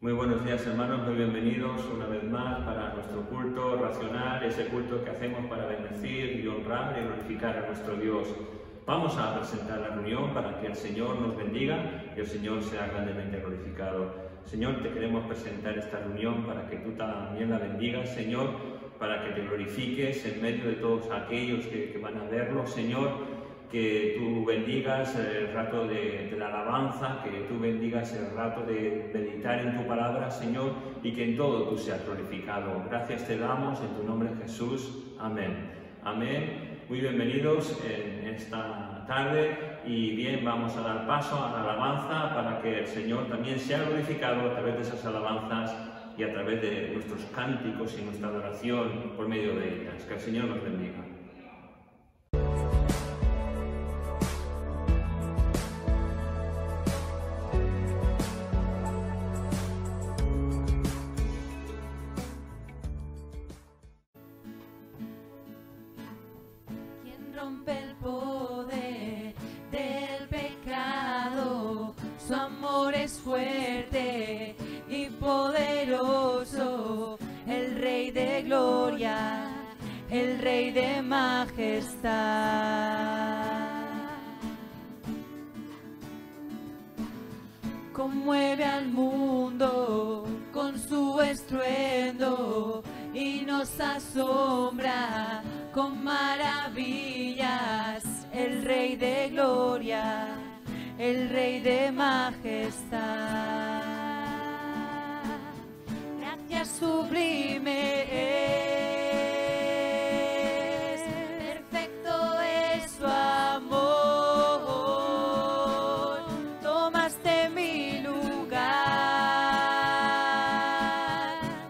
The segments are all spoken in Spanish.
Muy buenos días, hermanos, muy bienvenidos una vez más para nuestro culto racional, ese culto que hacemos para bendecir y honrar y glorificar a nuestro Dios. Vamos a presentar la reunión para que el Señor nos bendiga y el Señor sea grandemente glorificado. Señor, te queremos presentar esta reunión para que tú también la bendigas, Señor, para que te glorifiques en medio de todos aquellos que van a verlo, Señor. Que tú bendigas el rato de la alabanza, que tú bendigas el rato de meditar en tu palabra, Señor, y que en todo tú seas glorificado. Gracias te damos en tu nombre, Jesús. Amén. Amén. Muy bienvenidos en esta tarde y bien, vamos a dar paso a la alabanza para que el Señor también sea glorificado a través de esas alabanzas y a través de nuestros cánticos y nuestra adoración por medio de ellas. Que el Señor nos bendiga. Rompe el poder del pecado, su amor es fuerte y poderoso, el Rey de gloria, el Rey de majestad. Conmueve al mundo con su estruendo y nos asombra con maravillas, el Rey de gloria, el Rey de majestad. Gracias sublime es, perfecto es su amor, tomaste mi lugar,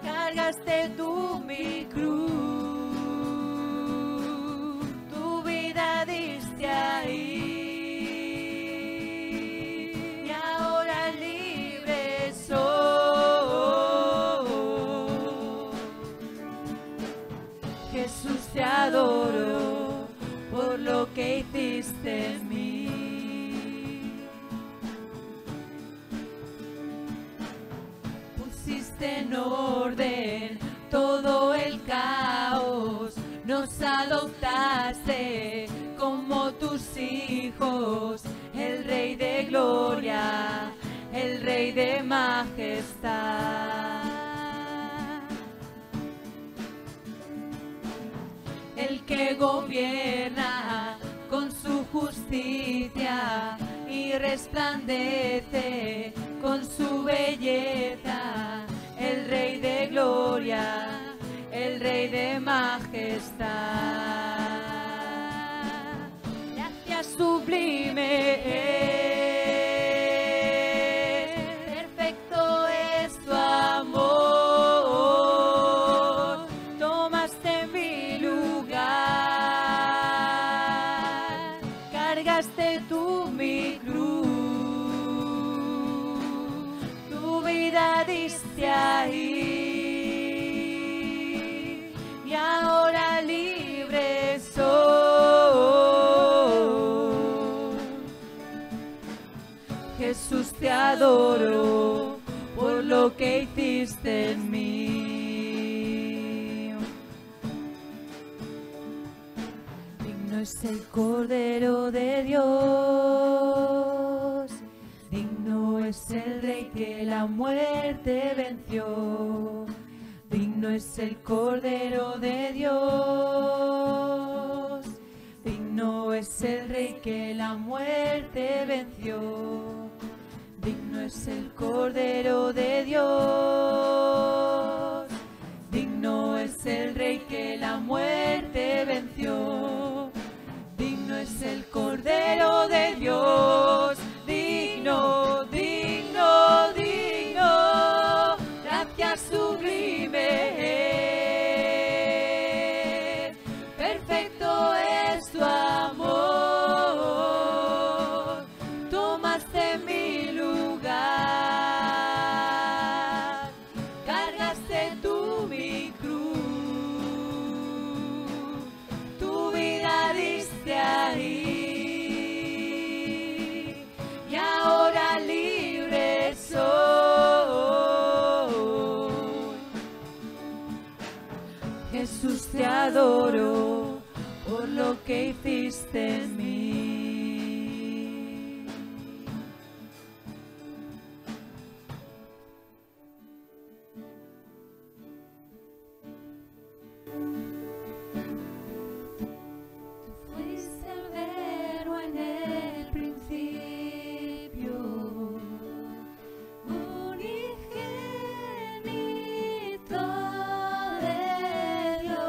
cargaste tú mi cruz. Jesús, te adoro por lo que hiciste en mí. Pusiste en orden todo el caos, nos adoptaste como tus hijos, el Rey de gloria, el Rey de majestad. El que gobierna con su justicia y resplandece con su belleza, el Rey de gloria, el Rey de majestad. Gracias sublime es, perfecto es tu amor, tomaste mi lugar, cargaste tú mi cruz, tu vida diste ahí y ahora libre soy. Jesús, te adoro por lo que hiciste en mí. Digno es el Cordero de Dios, digno es el Rey que la muerte venció. Digno es el Cordero de Dios, digno es el Rey que la muerte venció. Digno es el Cordero de Dios, digno es el Rey que la muerte venció. Digno es el Cordero de Dios, digno, digno, digno, gracias sublime, perfecto es tu amor, tomaste mi lugar, cargaste tú mi cruz, tu vida diste ahí Jesús, te adoro por lo que hiciste en mí. Fuiste el verbo en el principio, unigénito de Dios.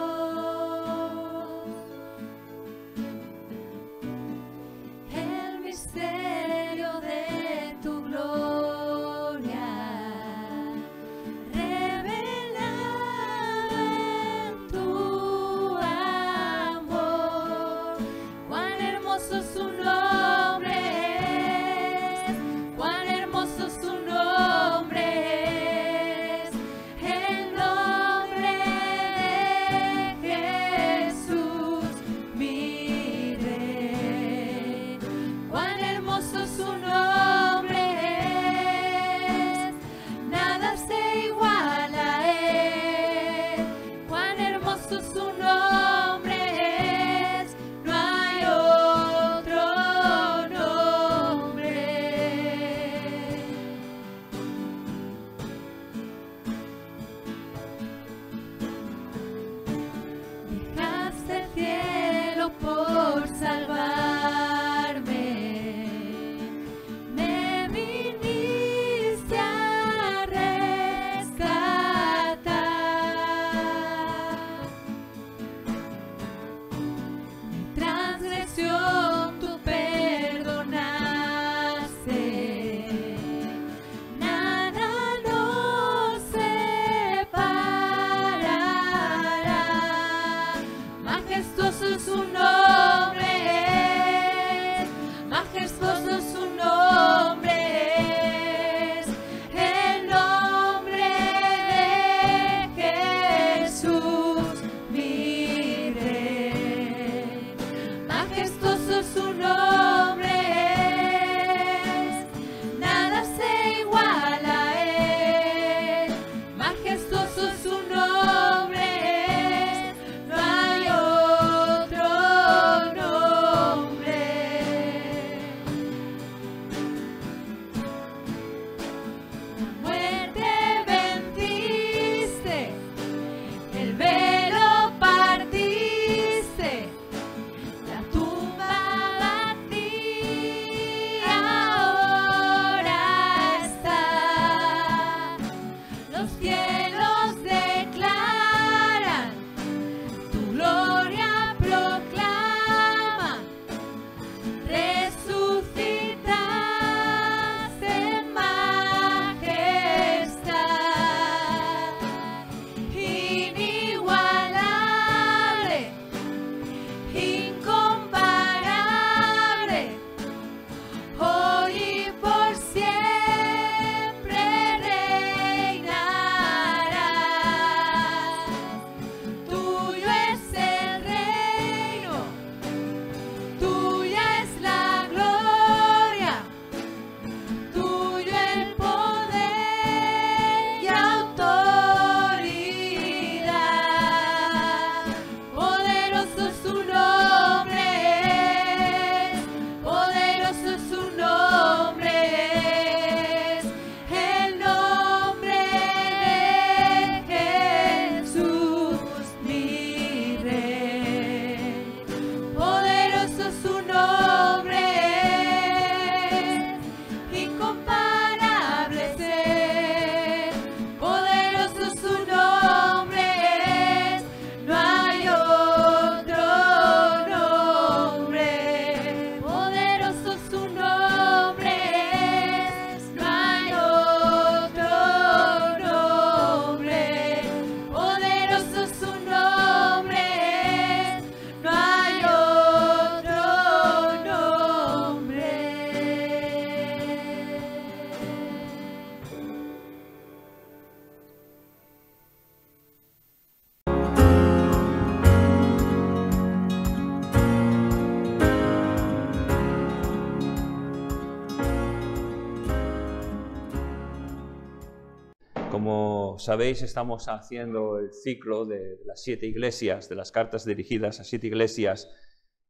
Como sabéis, estamos haciendo el ciclo de las 7 iglesias, de las cartas dirigidas a 7 iglesias,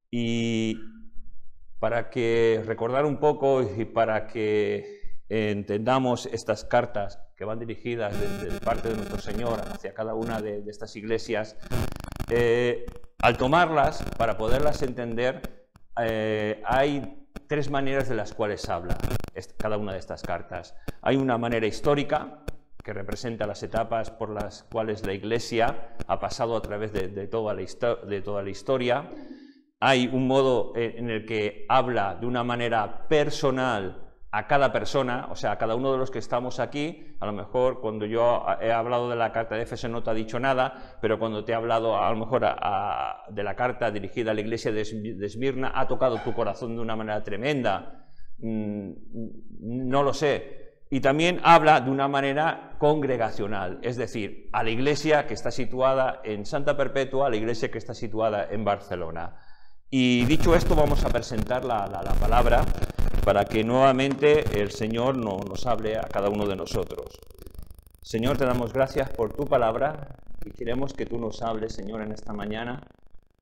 y para que recordar un poco y para que entendamos estas cartas que van dirigidas de parte de nuestro Señor hacia cada una de estas iglesias, al tomarlas, para poderlas entender, hay 3 maneras de las cuales habla cada una de estas cartas. Hay una manera histórica, que representa las etapas por las cuales la Iglesia ha pasado a través de toda la historia. Hay un modo en el que habla de una manera personal a cada persona, o sea, a cada uno de los que estamos aquí. A lo mejor cuando yo he hablado de la carta de Éfeso no te ha dicho nada, pero cuando te he hablado a lo mejor de la carta dirigida a la iglesia de Esmirna, ha tocado tu corazón de una manera tremenda. No lo sé. Y también habla de una manera congregacional, es decir, a la iglesia que está situada en Santa Perpetua, a la iglesia que está situada en Barcelona. Y dicho esto, vamos a presentar la palabra para que nuevamente el Señor nos hable a cada uno de nosotros. Señor, te damos gracias por tu palabra y queremos que tú nos hables, Señor, en esta mañana.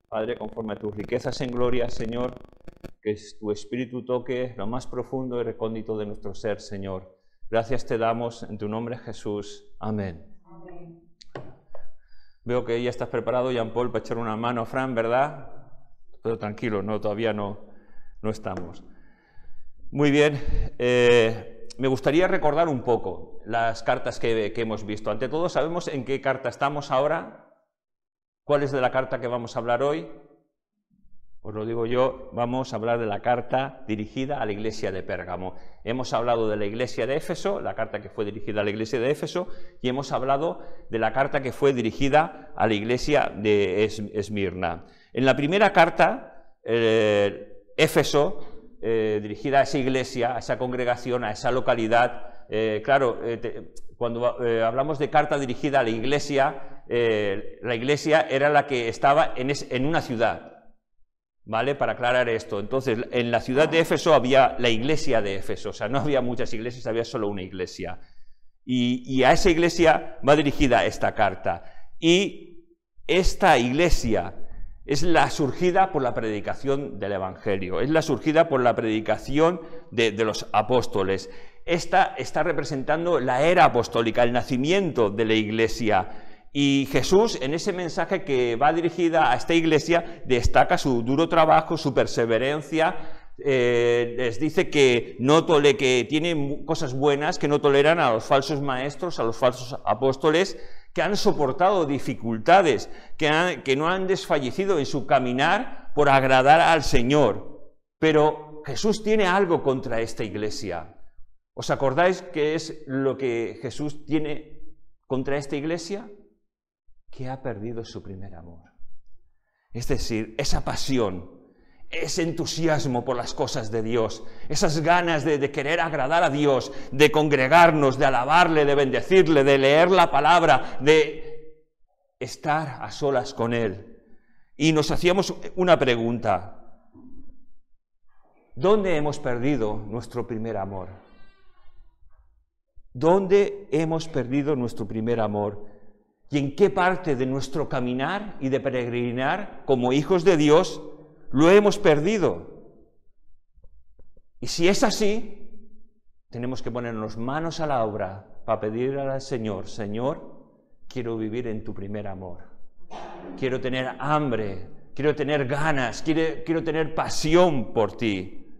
Padre, conforme a tus riquezas en gloria, Señor, que tu Espíritu toque lo más profundo y recóndito de nuestro ser, Señor. Gracias te damos en tu nombre, Jesús. Amén. Amén. Veo que ya estás preparado, Jean-Paul, para echar una mano a Fran, ¿verdad? Pero tranquilo, no, todavía no estamos. Muy bien, me gustaría recordar un poco las cartas que hemos visto. Ante todo, ¿sabemos en qué carta estamos ahora? ¿Cuál es de la carta que vamos a hablar hoy? Os lo digo yo, vamos a hablar de la carta dirigida a la iglesia de Pérgamo. Hemos hablado de la iglesia de Éfeso, la carta que fue dirigida a la iglesia de Éfeso, y hemos hablado de la carta que fue dirigida a la iglesia de Esmirna. En la primera carta, Éfeso, dirigida a esa iglesia, a esa congregación, a esa localidad, cuando hablamos de carta dirigida a la iglesia era la que estaba en una ciudad. ¿Vale? Para aclarar esto, entonces, en la ciudad de Éfeso había la iglesia de Éfeso, o sea, no había muchas iglesias, había solo una iglesia. Y a esa iglesia va dirigida esta carta. Y esta iglesia es la surgida por la predicación del Evangelio, es la surgida por la predicación de los apóstoles. Esta está representando la era apostólica, el nacimiento de la iglesia. Y Jesús, en ese mensaje que va dirigida a esta iglesia, destaca su duro trabajo, su perseverancia, les dice que tiene cosas buenas, que no toleran a los falsos maestros, a los falsos apóstoles, que han soportado dificultades, que no han desfallecido en su caminar por agradar al Señor. Pero Jesús tiene algo contra esta iglesia. ¿Os acordáis qué es lo que Jesús tiene contra esta iglesia? Que ha perdido su primer amor. Es decir, esa pasión, ese entusiasmo por las cosas de Dios, esas ganas de querer agradar a Dios, de congregarnos, de alabarle, de bendecirle, de leer la palabra, de estar a solas con Él. Y nos hacíamos una pregunta: ¿dónde hemos perdido nuestro primer amor? ¿Dónde hemos perdido nuestro primer amor? ¿Y en qué parte de nuestro caminar y de peregrinar como hijos de Dios lo hemos perdido? Y si es así, tenemos que ponernos manos a la obra para pedir al Señor: Señor, quiero vivir en tu primer amor. Quiero tener hambre, quiero tener ganas, quiero tener pasión por ti.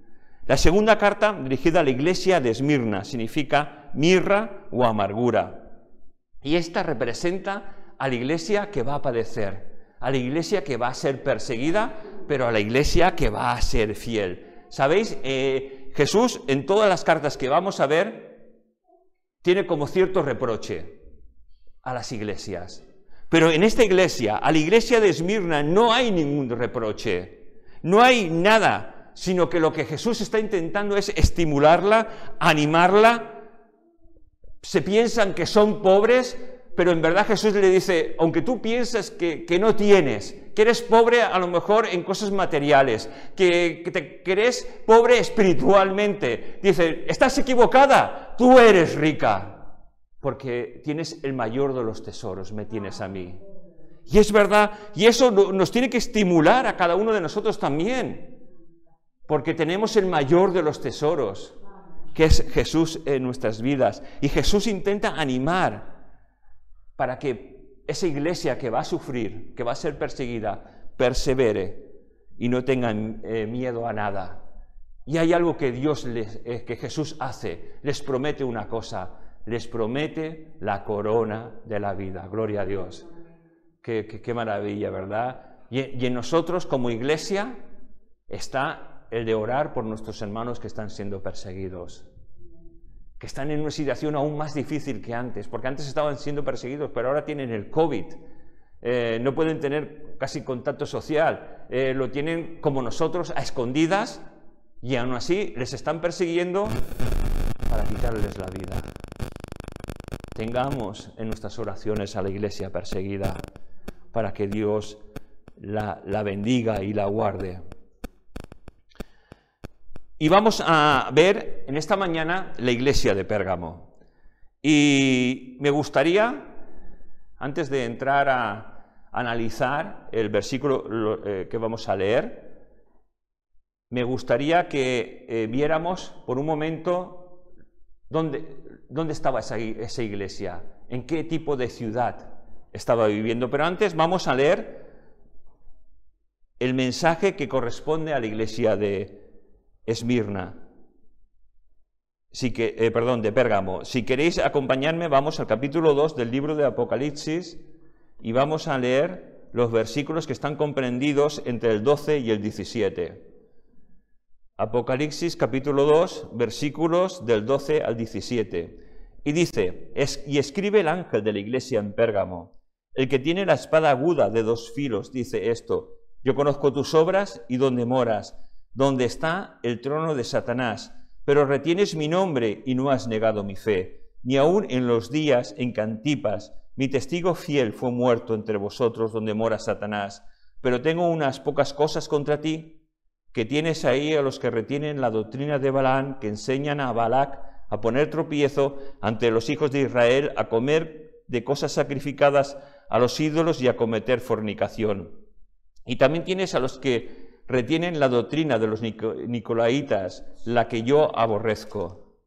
La segunda carta, dirigida a la iglesia de Esmirna, significa mirra o amargura. Y esta representa a la iglesia que va a padecer, a la iglesia que va a ser perseguida, pero a la iglesia que va a ser fiel. ¿Sabéis? Jesús, en todas las cartas que vamos a ver, tiene como cierto reproche a las iglesias. Pero en esta iglesia, a la iglesia de Esmirna, no hay ningún reproche, no hay nada, sino que lo que Jesús está intentando es estimularla, animarla. Se piensan que son pobres, pero en verdad Jesús le dice: aunque tú piensas que no tienes, que eres pobre a lo mejor en cosas materiales, que eres pobre espiritualmente, dice: estás equivocada, tú eres rica. porque tienes el mayor de los tesoros, me tienes a mí. Y es verdad, y eso nos tiene que estimular a cada uno de nosotros también, porque tenemos el mayor de los tesoros, que es Jesús en nuestras vidas. Y Jesús intenta animar para que esa iglesia que va a sufrir, que va a ser perseguida, persevere y no tenga miedo a nada. Y hay algo que que Jesús hace, les promete una cosa, les promete la corona de la vida. Gloria a Dios. Qué maravilla, ¿verdad? Y en nosotros como iglesia está el de orar por nuestros hermanos que están siendo perseguidos, que están en una situación aún más difícil que antes, porque antes estaban siendo perseguidos, pero ahora tienen el COVID, no pueden tener casi contacto social, lo tienen como nosotros a escondidas y aún así les están persiguiendo para quitarles la vida. Tengamos en nuestras oraciones a la iglesia perseguida para que Dios la bendiga y la guarde. Y vamos a ver en esta mañana la iglesia de Pérgamo. Y me gustaría, antes de entrar a analizar el versículo que vamos a leer, me gustaría que viéramos por un momento dónde estaba esa iglesia, en qué tipo de ciudad estaba viviendo. Pero antes vamos a leer el mensaje que corresponde a la iglesia de Esmirna, de Pérgamo. Si queréis acompañarme, vamos al capítulo 2 del libro de Apocalipsis y vamos a leer los versículos que están comprendidos entre el 12 y el 17. Apocalipsis capítulo 2, versículos del 12 al 17. Y dice, y escribe el ángel de la iglesia en Pérgamo, el que tiene la espada aguda de 2 filos, dice esto: yo conozco tus obras y dónde moras, donde está el trono de Satanás, pero retienes mi nombre y no has negado mi fe, ni aun en los días en que Antipas, mi testigo fiel, fue muerto entre vosotros donde mora Satanás. Pero tengo unas pocas cosas contra ti, que tienes ahí a los que retienen la doctrina de Balaam, que enseñan a Balac a poner tropiezo ante los hijos de Israel, a comer de cosas sacrificadas a los ídolos y a cometer fornicación. Y también tienes a los que retienen la doctrina de los nicolaitas, la que yo aborrezco.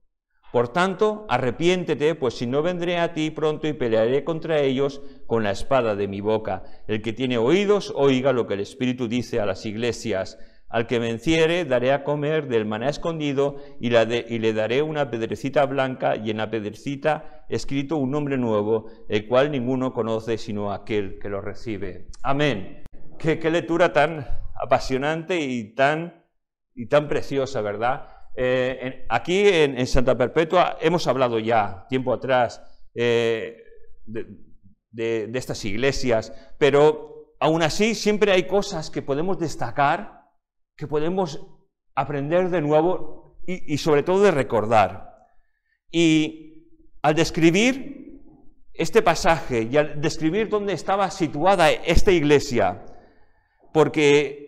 Por tanto, arrepiéntete, pues si no vendré a ti pronto y pelearé contra ellos con la espada de mi boca. El que tiene oídos, oiga lo que el Espíritu dice a las iglesias. Al que venciere, daré a comer del maná escondido y le daré una piedrecita blanca y en la piedrecita escrito un nombre nuevo, el cual ninguno conoce sino aquel que lo recibe. Amén. Qué lectura tan apasionante y tan preciosa, ¿verdad? Aquí en Santa Perpetua hemos hablado ya, tiempo atrás, de estas iglesias, pero aún así siempre hay cosas que podemos destacar, que podemos aprender de nuevo y sobre todo de recordar. Y al describir este pasaje y al describir dónde estaba situada esta iglesia, porque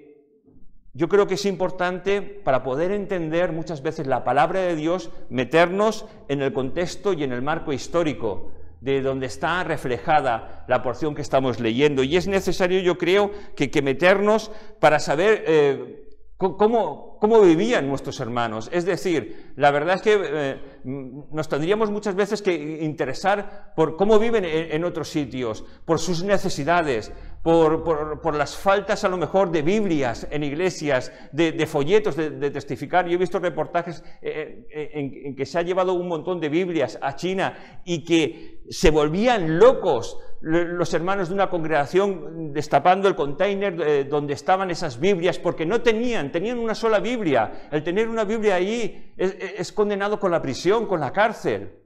yo creo que es importante para poder entender muchas veces la palabra de Dios, meternos en el contexto y en el marco histórico de donde está reflejada la porción que estamos leyendo. Y es necesario, yo creo, que meternos para saber cómo vivían nuestros hermanos. Es decir, la verdad es que nos tendríamos muchas veces que interesar por cómo viven en otros sitios, por sus necesidades, por las faltas a lo mejor de Biblias en iglesias, de folletos de testificar. Yo he visto reportajes en que se ha llevado un montón de Biblias a China y que se volvían locos los hermanos de una congregación destapando el container donde estaban esas Biblias, porque no tenían una sola Biblia. El tener una Biblia ahí es condenado con la prisión, con la cárcel.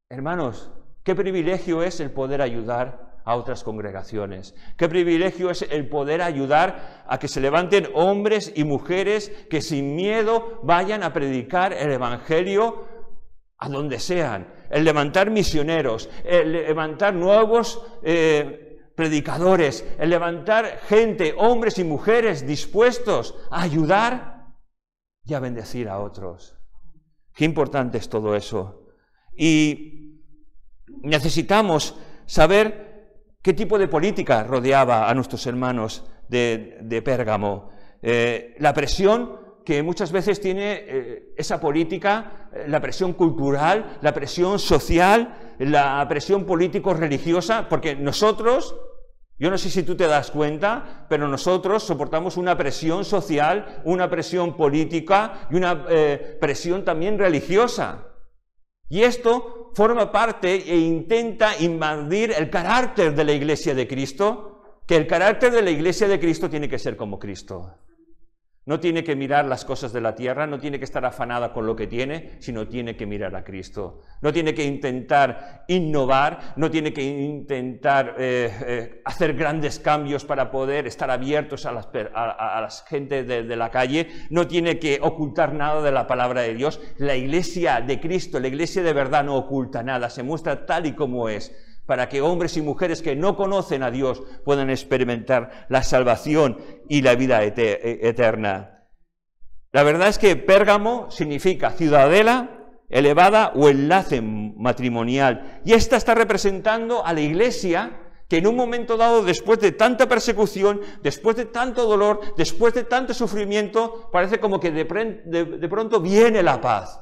Hermanos, qué privilegio es el poder ayudar a otras congregaciones. Qué privilegio es el poder ayudar a que se levanten hombres y mujeres que sin miedo vayan a predicar el Evangelio a donde sean. El levantar misioneros, el levantar nuevos predicadores, el levantar gente, hombres y mujeres dispuestos a ayudar y a bendecir a otros. Qué importante es todo eso. Y necesitamos saber qué tipo de política rodeaba a nuestros hermanos de Pérgamo. La presión que muchas veces tiene esa política, la presión cultural, la presión social, la presión político-religiosa, porque nosotros, yo no sé si tú te das cuenta, pero nosotros soportamos una presión social, una presión política y una presión también religiosa. Y esto forma parte e intenta invadir el carácter de la Iglesia de Cristo, que el carácter de la Iglesia de Cristo tiene que ser como Cristo. No tiene que mirar las cosas de la tierra, no tiene que estar afanada con lo que tiene, sino tiene que mirar a Cristo. No tiene que intentar innovar, no tiene que intentar hacer grandes cambios para poder estar abiertos a la gente de la calle, no tiene que ocultar nada de la palabra de Dios. La Iglesia de Cristo, la Iglesia de verdad no oculta nada, se muestra tal y como es, para que hombres y mujeres que no conocen a Dios puedan experimentar la salvación y la vida eterna. La verdad es que Pérgamo significa ciudadela elevada o enlace matrimonial. Y esta está representando a la Iglesia que en un momento dado, después de tanta persecución, después de tanto dolor, después de tanto sufrimiento, parece como que de pronto viene la paz.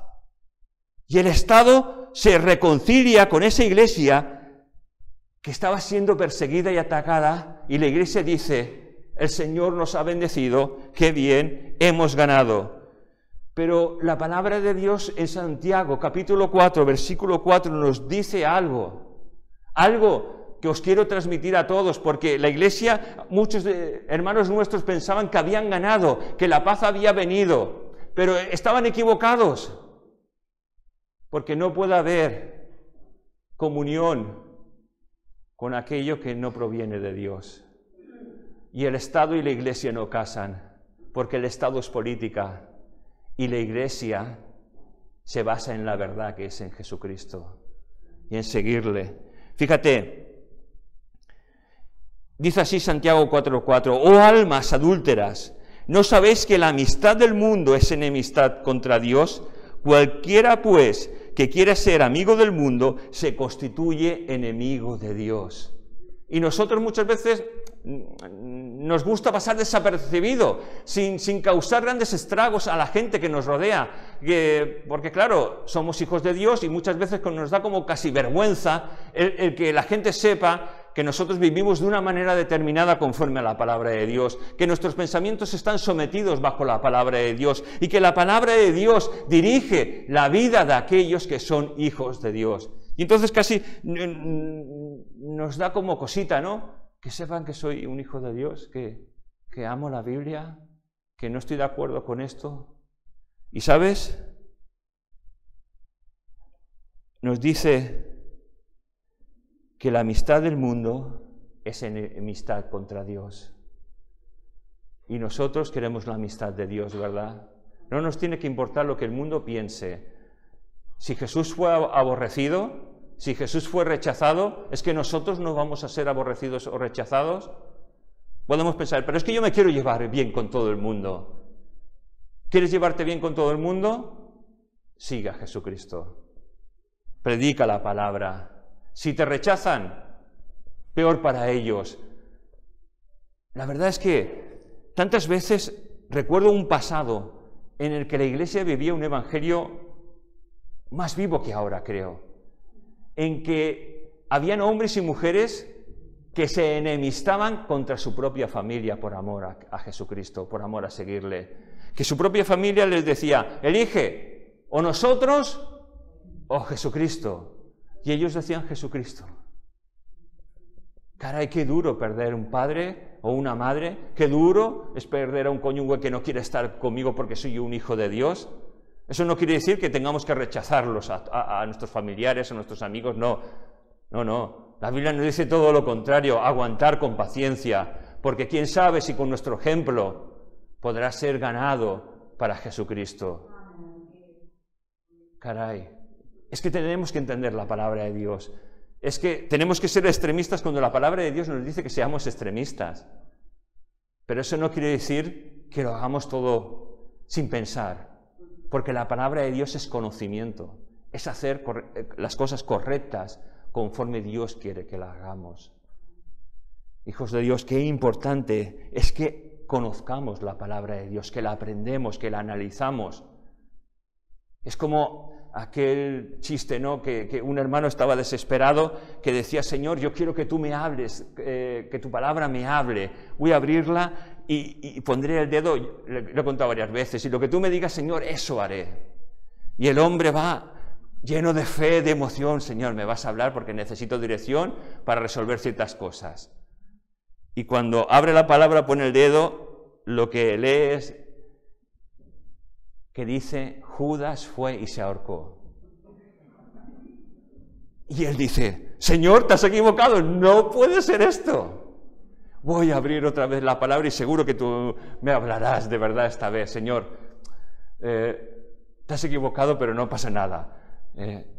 Y el Estado se reconcilia con esa Iglesia que estaba siendo perseguida y atacada, y la Iglesia dice: el Señor nos ha bendecido, qué bien, hemos ganado. Pero la palabra de Dios en Santiago, capítulo 4, versículo 4, nos dice algo que os quiero transmitir a todos, porque la Iglesia, muchos hermanos nuestros pensaban que habían ganado, que la paz había venido, pero estaban equivocados, porque no puede haber comunión con aquello que no proviene de Dios. Y el Estado y la Iglesia no casan, porque el Estado es política y la Iglesia se basa en la verdad que es en Jesucristo y en seguirle. Fíjate, dice así Santiago 4:4: oh almas adúlteras, ¿no sabéis que la amistad del mundo es enemistad contra Dios? Cualquiera pues que quiera ser amigo del mundo se constituye enemigo de Dios. Y nosotros muchas veces nos gusta pasar desapercibido, sin causar grandes estragos a la gente que nos rodea, porque claro, somos hijos de Dios y muchas veces nos da como casi vergüenza el que la gente sepa que nosotros vivimos de una manera determinada conforme a la palabra de Dios, que nuestros pensamientos están sometidos bajo la palabra de Dios y que la palabra de Dios dirige la vida de aquellos que son hijos de Dios. Y entonces casi nos da como cosita, ¿no? Que sepan que soy un hijo de Dios, que amo la Biblia, que no estoy de acuerdo con esto. Y ¿sabes? Nos dice que la amistad del mundo es enemistad contra Dios. Y nosotros queremos la amistad de Dios, ¿verdad? No nos tiene que importar lo que el mundo piense. Si Jesús fue aborrecido, si Jesús fue rechazado, ¿es que nosotros no vamos a ser aborrecidos o rechazados? Podemos pensar, pero es que yo me quiero llevar bien con todo el mundo. ¿Quieres llevarte bien con todo el mundo? Siga a Jesucristo. Predica la palabra. Si te rechazan, peor para ellos. La verdad es que tantas veces recuerdo un pasado en el que la Iglesia vivía un evangelio más vivo que ahora, creo, en que habían hombres y mujeres que se enemistaban contra su propia familia por amor a Jesucristo, por amor a seguirle. Que su propia familia les decía: elige o nosotros o Jesucristo. Y ellos decían Jesucristo. Caray, qué duro perder un padre o una madre, qué duro es perder a un cónyuge que no quiere estar conmigo porque soy un hijo de Dios. Eso no quiere decir que tengamos que rechazarlos a nuestros familiares, a nuestros amigos, no. La Biblia nos dice todo lo contrario, aguantar con paciencia, porque quién sabe si con nuestro ejemplo podrá ser ganado para Jesucristo. Caray. Es que tenemos que entender la palabra de Dios. Es que tenemos que ser extremistas cuando la palabra de Dios nos dice que seamos extremistas. Pero eso no quiere decir que lo hagamos todo sin pensar. Porque la palabra de Dios es conocimiento. Es hacer las cosas correctas, conforme Dios quiere que la hagamos. Hijos de Dios, qué importante es que conozcamos la palabra de Dios, que la aprendemos, que la analizamos. Es como aquel chiste, ¿no? Que un hermano estaba desesperado, que decía: Señor, yo quiero que tú me hables, que tu palabra me hable. Voy a abrirla y pondré el dedo, lo he contado varias veces, y lo que tú me digas, Señor, eso haré. Y el hombre va lleno de fe, de emoción: Señor, me vas a hablar porque necesito dirección para resolver ciertas cosas. Y cuando abre la palabra, pone el dedo, lo que lee es que dice: Judas fue y se ahorcó. Y él dice: Señor, te has equivocado, no puede ser esto. Voy a abrir otra vez la palabra y seguro que tú me hablarás de verdad esta vez. Señor, te has equivocado, pero no pasa nada.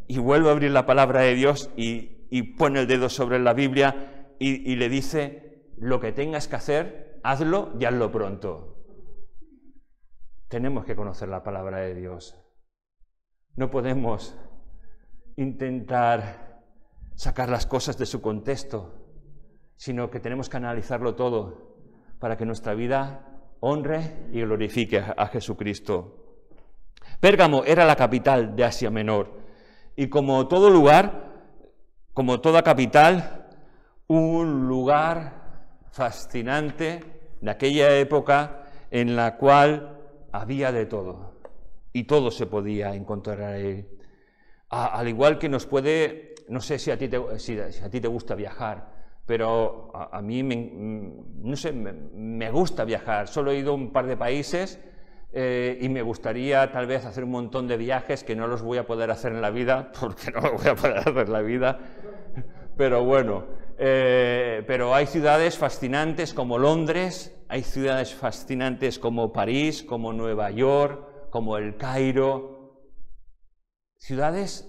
Y vuelve a abrir la palabra de Dios y pone el dedo sobre la Biblia y le dice: lo que tengas que hacer, hazlo y hazlo pronto. Tenemos que conocer la palabra de Dios. No podemos intentar sacar las cosas de su contexto, sino que tenemos que analizarlo todo para que nuestra vida honre y glorifique a Jesucristo. Pérgamo era la capital de Asia Menor y como todo lugar, como toda capital, un lugar fascinante de aquella época en la cual había de todo y todo se podía encontrar ahí. Al igual que nos puede, no sé si a ti te gusta viajar, pero a mí me gusta viajar. Solo he ido a un par de países y me gustaría tal vez hacer un montón de viajes que no los voy a poder hacer en la vida, porque no los voy a poder hacer en la vida, pero bueno. Pero hay ciudades fascinantes como Londres, hay ciudades fascinantes como París, como Nueva York, como El Cairo. Ciudades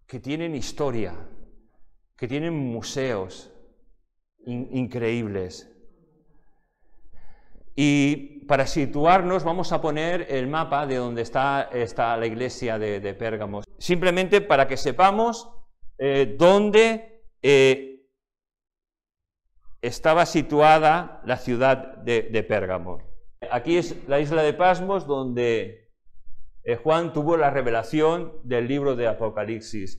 que tienen historia, que tienen museos increíbles. Y para situarnos vamos a poner el mapa de donde está la iglesia de Pérgamo, simplemente para que sepamos dónde estaba situada la ciudad de Pérgamo. Aquí es la isla de Pasmos, donde Juan tuvo la revelación del libro de Apocalipsis.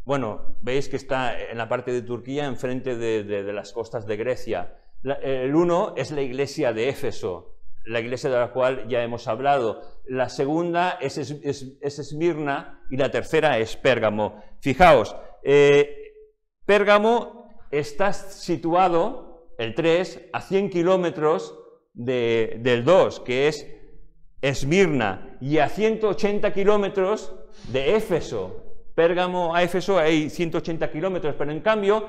Bueno, veis que está en la parte de Turquía, enfrente de las costas de Grecia. El uno es la iglesia de Éfeso, la iglesia de la cual ya hemos hablado. La segunda es Esmirna y la tercera es Pérgamo. Fijaos, Pérgamo está situado, el 3, a 100 kilómetros del 2, que es Esmirna, y a 180 kilómetros de Éfeso. Pérgamo a Éfeso hay 180 kilómetros, pero en cambio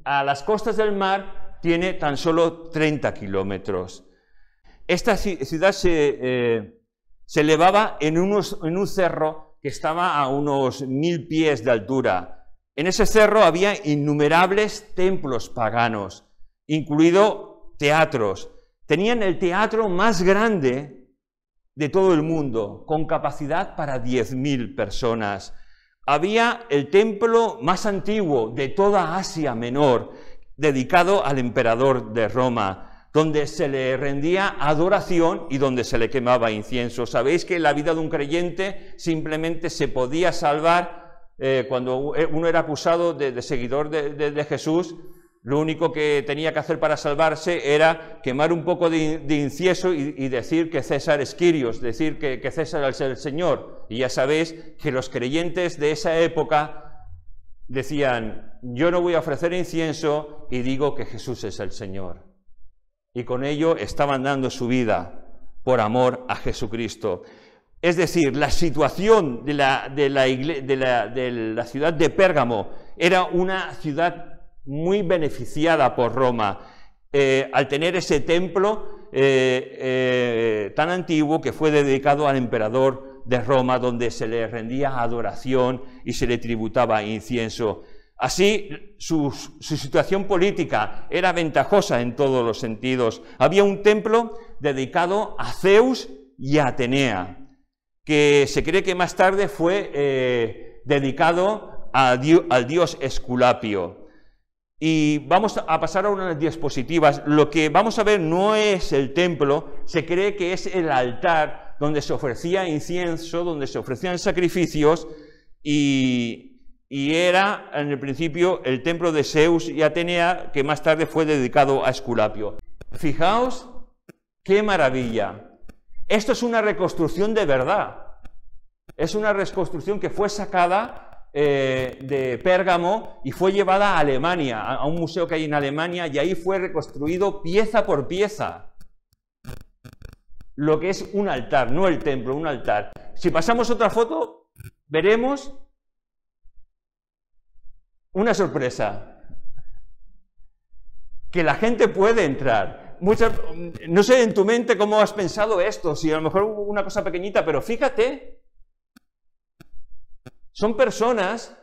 a las costas del mar tiene tan solo 30 kilómetros. Esta ciudad se elevaba en un cerro que estaba a unos 1000 pies de altura. En ese cerro había innumerables templos paganos, incluido teatros. Tenían el teatro más grande de todo el mundo, con capacidad para 10.000 personas. Había el templo más antiguo de toda Asia Menor, dedicado al emperador de Roma, donde se le rendía adoración y donde se le quemaba incienso. Sabéis que la vida de un creyente simplemente se podía salvar cuando uno era acusado de seguidor de Jesús. Lo único que tenía que hacer para salvarse era quemar un poco de incienso y decir que César es Quirios, decir que César es el Señor. Y ya sabéis que los creyentes de esa época decían: yo no voy a ofrecer incienso y digo que Jesús es el Señor. Y con ello estaban dando su vida por amor a Jesucristo. Es decir, la situación de la ciudad de Pérgamo era una ciudad muy beneficiada por Roma, al tener ese templo tan antiguo que fue dedicado al emperador de Roma, donde se le rendía adoración y se le tributaba incienso. Así, su situación política era ventajosa en todos los sentidos. Había un templo dedicado a Zeus y a Atenea, que se cree que más tarde fue dedicado al dios Esculapio. Y vamos a pasar a unas diapositivas. Lo que vamos a ver no es el templo, se cree que es el altar donde se ofrecía incienso, donde se ofrecían sacrificios, y era en el principio el templo de Zeus y Atenea, que más tarde fue dedicado a Esculapio. Fijaos qué maravilla. Esto es una reconstrucción de verdad. Es una reconstrucción que fue sacada de Pérgamo y fue llevada a Alemania, a un museo que hay en Alemania, y ahí fue reconstruido pieza por pieza lo que es un altar, no el templo, un altar. Si pasamos otra foto, veremos una sorpresa, que la gente puede entrar. No sé en tu mente cómo has pensado esto, si a lo mejor una cosa pequeñita, pero fíjate, son personas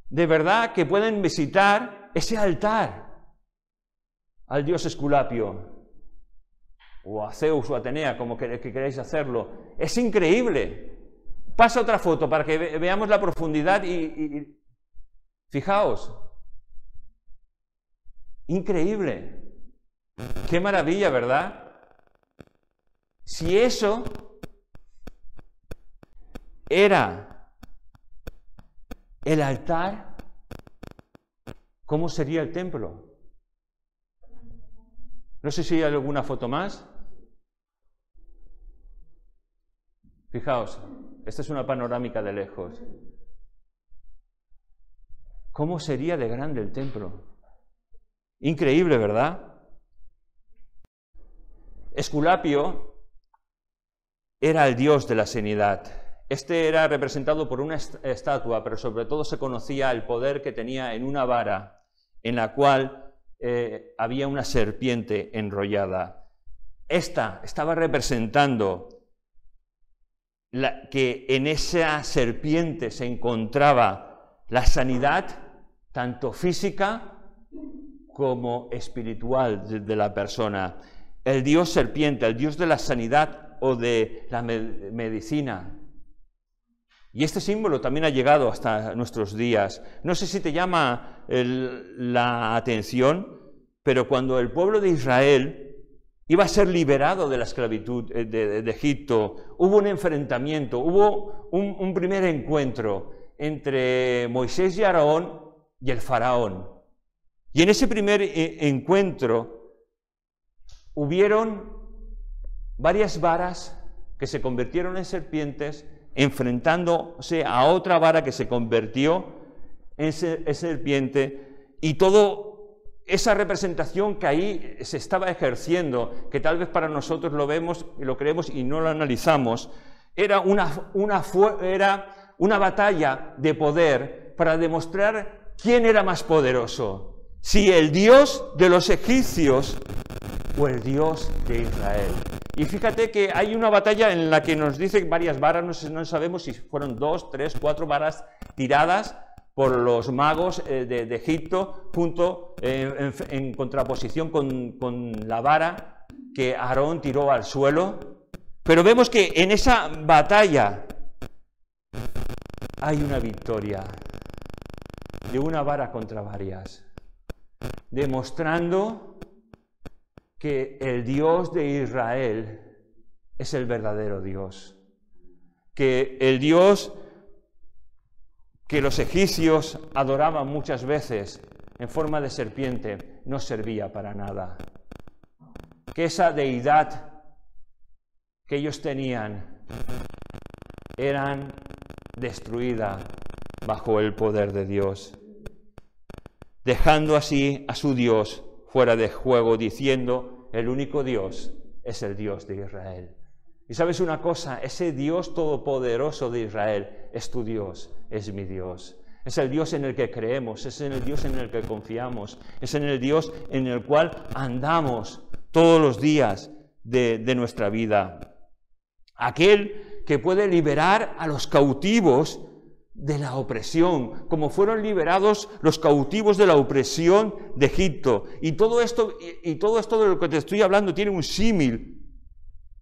de verdad que pueden visitar ese altar al dios Esculapio, o a Zeus o Atenea, como que queráis hacerlo. Es increíble. Pasa otra foto para que veamos la profundidad y fijaos. Increíble. Qué maravilla, ¿verdad? Si eso era el altar, ¿cómo sería el templo? No sé si hay alguna foto más. Fijaos, esta es una panorámica de lejos. ¿Cómo sería de grande el templo? Increíble, ¿verdad? Esculapio era el dios de la sanidad. Este era representado por una estatua, pero sobre todo se conocía el poder que tenía en una vara, en la cual había una serpiente enrollada. Esta estaba representando que en esa serpiente se encontraba la sanidad, tanto física como espiritual de la persona. El dios serpiente, el dios de la sanidad o de la medicina. Y este símbolo también ha llegado hasta nuestros días. No sé si te llama la atención, pero cuando el pueblo de Israel iba a ser liberado de la esclavitud de Egipto, hubo un enfrentamiento, hubo un primer encuentro entre Moisés y Aarón y el faraón. Y en ese primer encuentro hubieron varias varas que se convirtieron en serpientes, enfrentándose a otra vara que se convirtió en serpiente, y todo esa representación que ahí se estaba ejerciendo, que tal vez para nosotros lo vemos, lo creemos y no lo analizamos, era una batalla de poder para demostrar quién era más poderoso, si el Dios de los egipcios o el Dios de Israel. Y fíjate que hay una batalla en la que nos dice varias varas, no sabemos si fueron 2, 3, 4 varas tiradas por los magos de Egipto, en contraposición con la vara que Aarón tiró al suelo. Pero vemos que en esa batalla hay una victoria de una vara contra varias, demostrando que el Dios de Israel es el verdadero Dios, que el Dios que los egipcios adoraban muchas veces en forma de serpiente no servía para nada, que esa deidad que ellos tenían eran destruida bajo el poder de Dios, dejando así a su Dios fuera de juego, diciendo: el único Dios es el Dios de Israel. Y sabes una cosa, ese Dios todopoderoso de Israel es tu Dios, es mi Dios. Es el Dios en el que creemos, es en el Dios en el que confiamos, es en el Dios en el cual andamos todos los días de nuestra vida. Aquel que puede liberar a los cautivos de la opresión, como fueron liberados los cautivos de la opresión de Egipto. Y todo esto de lo que te estoy hablando tiene un símil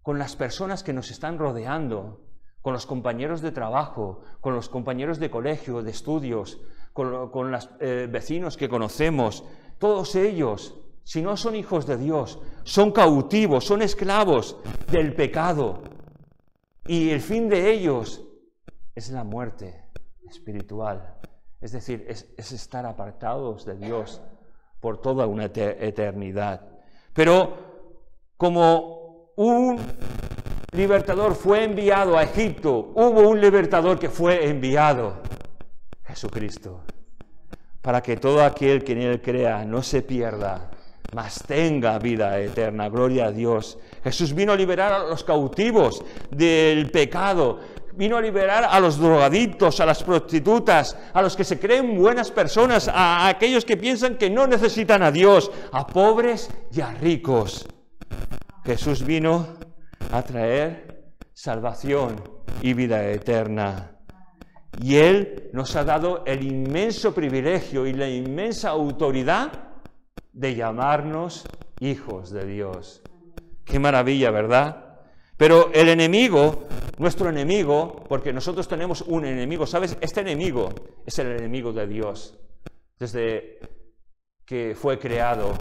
con las personas que nos están rodeando, con los compañeros de trabajo, con los compañeros de colegio, de estudios, con los vecinos que conocemos. Todos ellos, si no son hijos de Dios, son cautivos, son esclavos del pecado. Y el fin de ellos es la muerte espiritual. Es decir, es estar apartados de Dios por toda una eternidad. Pero como un libertador fue enviado a Egipto, hubo un libertador que fue enviado, Jesucristo, para que todo aquel que en Él crea no se pierda, mas tenga vida eterna. Gloria a Dios. Jesús vino a liberar a los cautivos del pecado, vino a liberar a los drogadictos, a las prostitutas, a los que se creen buenas personas, a aquellos que piensan que no necesitan a Dios, a pobres y a ricos. Jesús vino a traer salvación y vida eterna. Y Él nos ha dado el inmenso privilegio y la inmensa autoridad de llamarnos hijos de Dios. Qué maravilla, ¿verdad? Pero el enemigo, nuestro enemigo, porque nosotros tenemos un enemigo, ¿sabes? Este enemigo es el enemigo de Dios, desde que fue creado,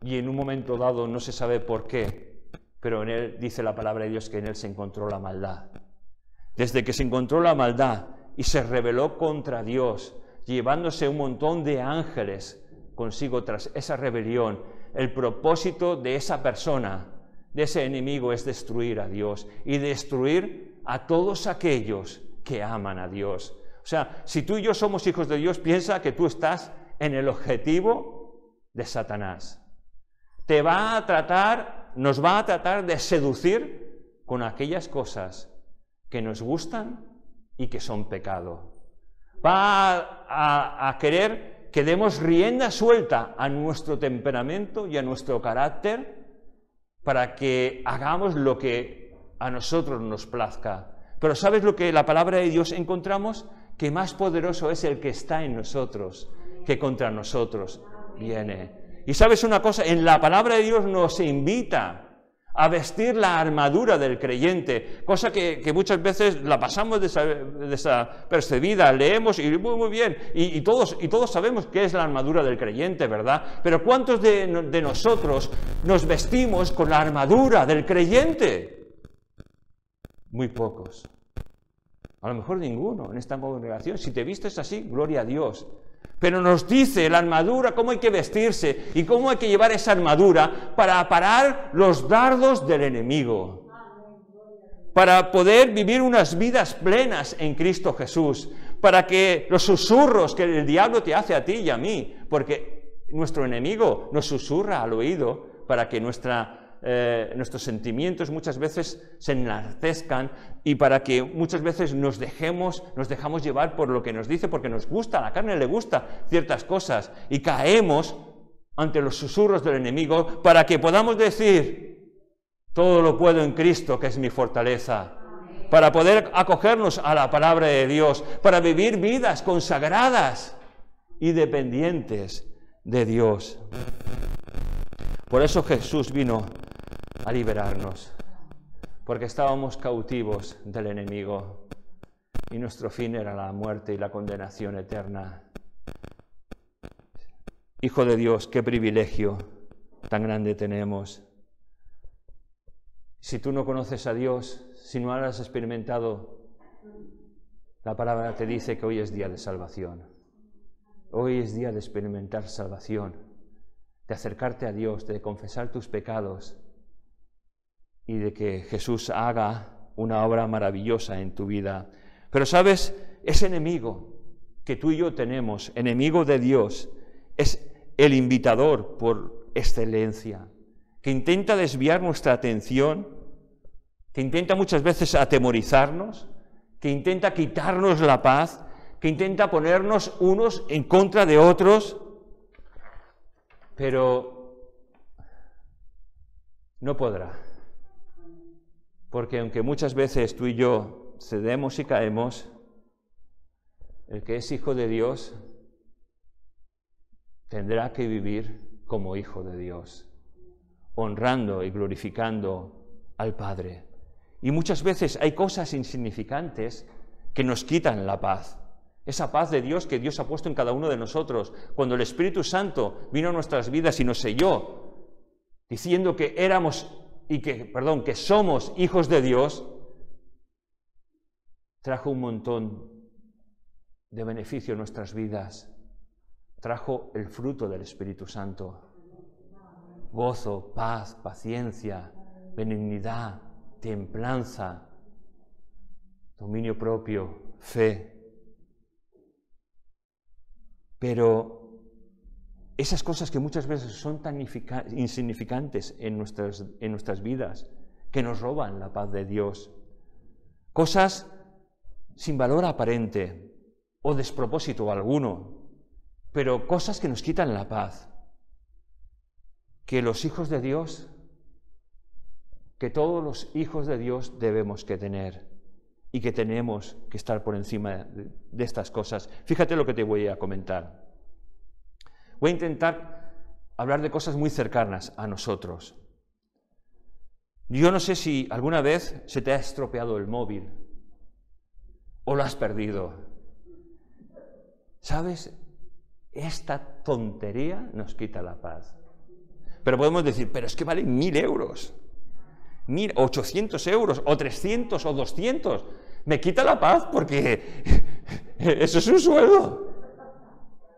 y en un momento dado no se sabe por qué, pero en él dice la palabra de Dios que en él se encontró la maldad. Desde que se encontró la maldad y se rebeló contra Dios, llevándose un montón de ángeles consigo tras esa rebelión, el propósito de esa persona, de ese enemigo, es destruir a Dios y destruir a todos aquellos que aman a Dios. O sea, si tú y yo somos hijos de Dios, piensa que tú estás en el objetivo de Satanás. Nos va a tratar de seducir con aquellas cosas que nos gustan y que son pecado. Va a querer que demos rienda suelta a nuestro temperamento y a nuestro carácter para que hagamos lo que a nosotros nos plazca. Pero ¿sabes lo que la palabra de Dios encontramos? Que más poderoso es el que está en nosotros que contra nosotros viene. Y ¿sabes una cosa? En la palabra de Dios nos invita a vestir la armadura del creyente, cosa que muchas veces la pasamos desapercibida, leemos y muy bien, y todos sabemos qué es la armadura del creyente, ¿verdad? Pero ¿cuántos de nosotros nos vestimos con la armadura del creyente? Muy pocos. A lo mejor ninguno en esta congregación. Si te vistes así, gloria a Dios. Pero nos dice la armadura, cómo hay que vestirse y cómo hay que llevar esa armadura para parar los dardos del enemigo, para poder vivir unas vidas plenas en Cristo Jesús, para que los susurros que el diablo te hace a ti y a mí, porque nuestro enemigo nos susurra al oído para que nuestros sentimientos muchas veces se enaltezcan y para que muchas veces nos dejamos llevar por lo que nos dice, porque nos gusta, a la carne le gusta ciertas cosas y caemos ante los susurros del enemigo para que podamos decir: todo lo puedo en Cristo, que es mi fortaleza, para poder acogernos a la palabra de Dios, para vivir vidas consagradas y dependientes de Dios. Por eso Jesús vino a liberarnos, porque estábamos cautivos del enemigo y nuestro fin era la muerte y la condenación eterna. Hijo de Dios, qué privilegio tan grande tenemos. Si tú no conoces a Dios, si no lo has experimentado, la palabra te dice que hoy es día de salvación. Hoy es día de experimentar salvación, de acercarte a Dios, de confesar tus pecados y de que Jesús haga una obra maravillosa en tu vida. Pero ¿sabes? Ese enemigo que tú y yo tenemos, enemigo de Dios, es el invitador por excelencia, que intenta desviar nuestra atención, que intenta muchas veces atemorizarnos, que intenta quitarnos la paz, que intenta ponernos unos en contra de otros, pero no podrá. Porque aunque muchas veces tú y yo cedemos y caemos, el que es hijo de Dios tendrá que vivir como hijo de Dios, honrando y glorificando al Padre. Y muchas veces hay cosas insignificantes que nos quitan la paz. Esa paz de Dios que Dios ha puesto en cada uno de nosotros. Cuando el Espíritu Santo vino a nuestras vidas y nos selló, diciendo que que somos hijos de Dios, trajo un montón de beneficio en nuestras vidas. Trajo el fruto del Espíritu Santo. Gozo, paz, paciencia, benignidad, templanza, dominio propio, fe. Pero esas cosas que muchas veces son tan insignificantes en nuestras vidas, que nos roban la paz de Dios, cosas sin valor aparente o despropósito alguno, pero cosas que nos quitan la paz, que los hijos de Dios, que todos los hijos de Dios debemos que tener y que tenemos que estar por encima de estas cosas. Fíjate lo que te voy a comentar. Voy a intentar hablar de cosas muy cercanas a nosotros. Yo no sé si alguna vez se te ha estropeado el móvil o lo has perdido. ¿Sabes? Esta tontería nos quita la paz. Pero podemos decir, pero es que valen 1.000 euros. 800 euros, o 300, o 200, me quita la paz porque eso es un sueldo.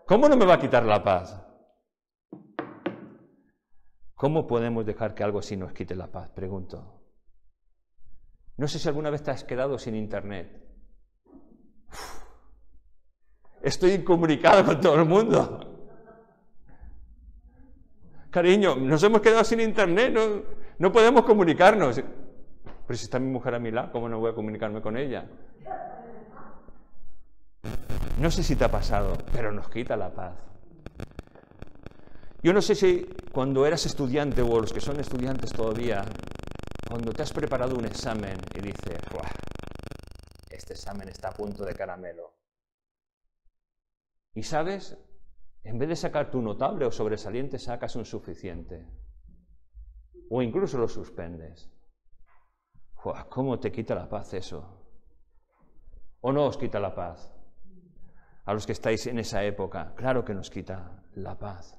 ¿Cómo no me va a quitar la paz? ¿Cómo podemos dejar que algo así nos quite la paz? Pregunto. No sé si alguna vez te has quedado sin internet. Estoy incomunicado con todo el mundo. Cariño, nos hemos quedado sin internet, no podemos comunicarnos. Pero si está mi mujer a mi lado, ¿cómo no voy a comunicarme con ella? No sé si te ha pasado, pero nos quita la paz. Yo no sé si cuando eras estudiante o los que son estudiantes todavía, cuando te has preparado un examen y dices, ¡buah! Este examen está a punto de caramelo. Y sabes, en vez de sacar tu notable o sobresaliente, sacas un suficiente. O incluso lo suspendes. ¡Buah! ¿Cómo te quita la paz eso? ¿O no os quita la paz? A los que estáis en esa época, claro que nos quita la paz.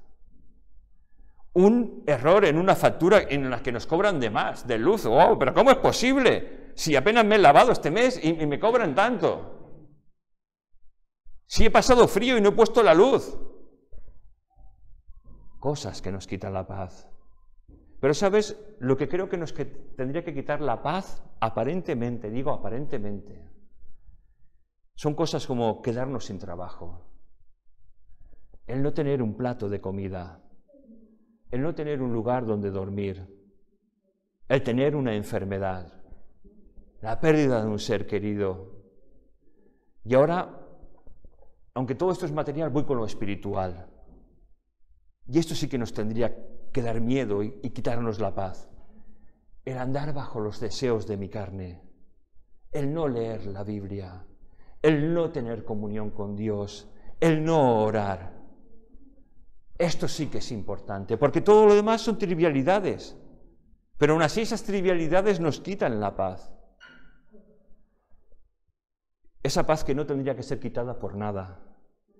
Un error en una factura en la que nos cobran de más, de luz. ¡Wow! ¿Pero cómo es posible? Si apenas me he lavado este mes y me cobran tanto. Si he pasado frío y no he puesto la luz. Cosas que nos quitan la paz. Pero ¿sabes? Lo que creo que tendría que quitar la paz, aparentemente, digo aparentemente, son cosas como quedarnos sin trabajo, el no tener un plato de comida, el no tener un lugar donde dormir, el tener una enfermedad, la pérdida de un ser querido. Y ahora, aunque todo esto es material, voy con lo espiritual. Y esto sí que nos tendría que dar miedo y quitarnos la paz. El andar bajo los deseos de mi carne, el no leer la Biblia, el no tener comunión con Dios, el no orar. Esto sí que es importante, porque todo lo demás son trivialidades, pero aún así esas trivialidades nos quitan la paz. Esa paz que no tendría que ser quitada por nada,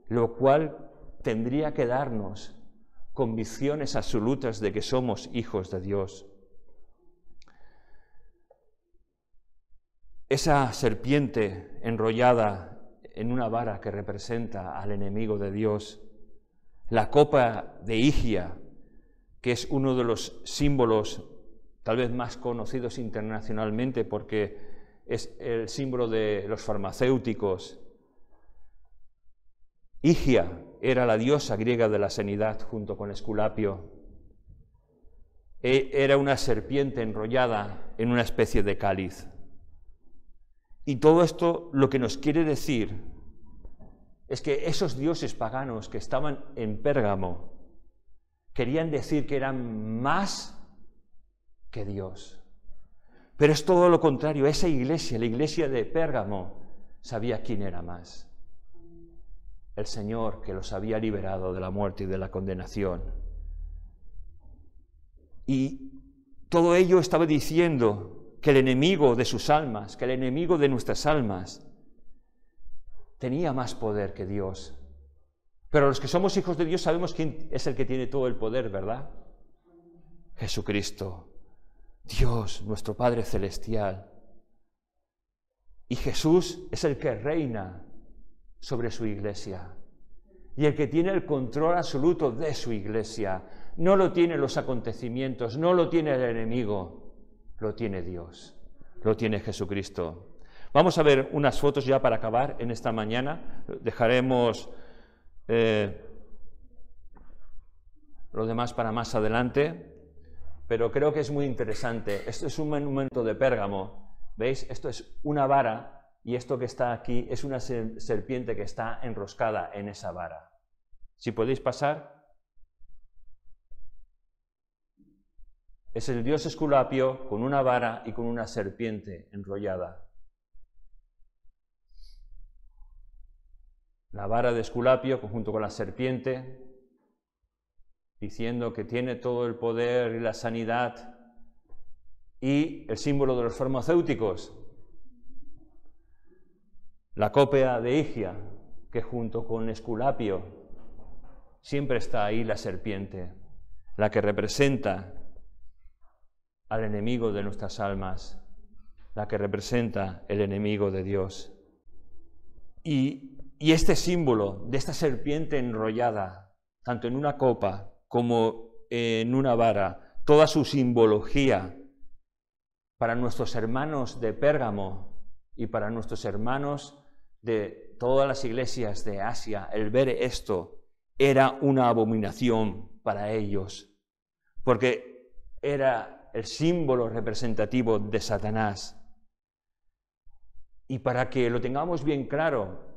lo cual tendría que darnos convicciones absolutas de que somos hijos de Dios. Esa serpiente enrollada en una vara que representa al enemigo de Dios, la copa de Higia, que es uno de los símbolos tal vez más conocidos internacionalmente porque es el símbolo de los farmacéuticos. Higia era la diosa griega de la sanidad junto con Esculapio. Era una serpiente enrollada en una especie de cáliz. Y todo esto lo que nos quiere decir es que esos dioses paganos que estaban en Pérgamo querían decir que eran más que Dios. Pero es todo lo contrario. Esa iglesia, la iglesia de Pérgamo, sabía quién era más. El Señor que los había liberado de la muerte y de la condenación. Y todo ello estaba diciendo que el enemigo de sus almas, que el enemigo de nuestras almas, tenía más poder que Dios. Pero los que somos hijos de Dios sabemos quién es el que tiene todo el poder, ¿verdad? Jesucristo, Dios, nuestro Padre Celestial. Y Jesús es el que reina sobre su iglesia y el que tiene el control absoluto de su iglesia. No lo tienen los acontecimientos, no lo tiene el enemigo, lo tiene Dios, lo tiene Jesucristo. Vamos a ver unas fotos ya para acabar en esta mañana. Dejaremos lo demás para más adelante, pero creo que es muy interesante. Esto es un monumento de Pérgamo, ¿veis? Esto es una vara y esto que está aquí es una serpiente que está enroscada en esa vara. Si podéis pasar. Es el dios Esculapio con una vara y con una serpiente enrollada. La vara de Esculapio junto con la serpiente, diciendo que tiene todo el poder y la sanidad, y el símbolo de los farmacéuticos, la cópea de Higia, que junto con Esculapio siempre está ahí la serpiente, la que representa al enemigo de nuestras almas, la que representa el enemigo de Dios. Y este símbolo de esta serpiente enrollada, tanto en una copa como en una vara, toda su simbología para nuestros hermanos de Pérgamo y para nuestros hermanos de todas las iglesias de Asia, el ver esto era una abominación para ellos, porque era el símbolo representativo de Satanás. Y para que lo tengamos bien claro,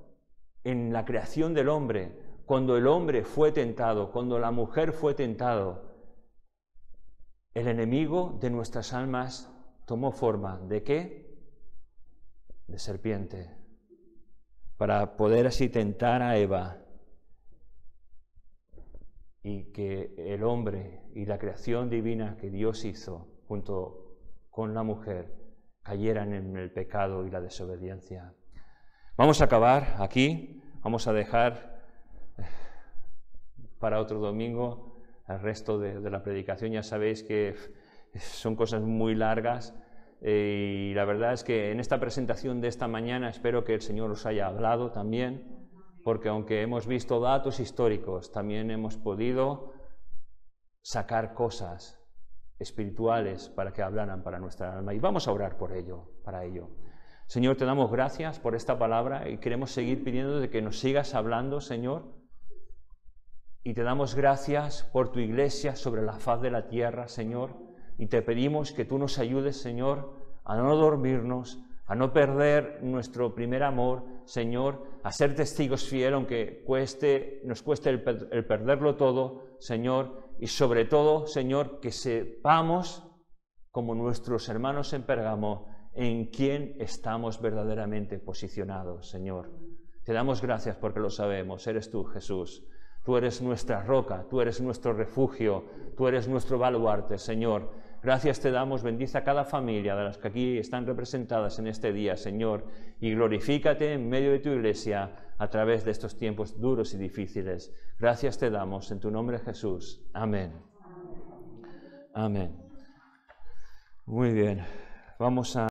en la creación del hombre, cuando el hombre fue tentado, cuando la mujer fue tentado, el enemigo de nuestras almas tomó forma ¿de qué? De serpiente, para poder así tentar a Eva, y que el hombre y la creación divina que Dios hizo junto con la mujer cayeran en el pecado y la desobediencia. Vamos a acabar aquí, vamos a dejar para otro domingo el resto de la predicación. Ya sabéis que son cosas muy largas y la verdad es que en esta presentación de esta mañana espero que el Señor os haya hablado también, porque aunque hemos visto datos históricos, también hemos podido sacar cosas espirituales para que hablaran para nuestra alma. Y vamos a orar por ello, para ello. Señor, te damos gracias por esta palabra y queremos seguir pidiéndote que nos sigas hablando, Señor. Y te damos gracias por tu iglesia sobre la faz de la tierra, Señor. Y te pedimos que tú nos ayudes, Señor, a no dormirnos, a no perder nuestro primer amor, Señor, a ser testigos fieles, aunque nos cueste el perderlo todo, Señor, y sobre todo, Señor, que sepamos, como nuestros hermanos en Pérgamo, en quién estamos verdaderamente posicionados, Señor. Te damos gracias porque lo sabemos, eres tú, Jesús. Tú eres nuestra roca, tú eres nuestro refugio, tú eres nuestro baluarte, Señor. Gracias te damos, bendice a cada familia de las que aquí están representadas en este día, Señor, y glorifícate en medio de tu iglesia a través de estos tiempos duros y difíciles. Gracias te damos en tu nombre, Jesús. Amén. Amén. Muy bien. Vamos a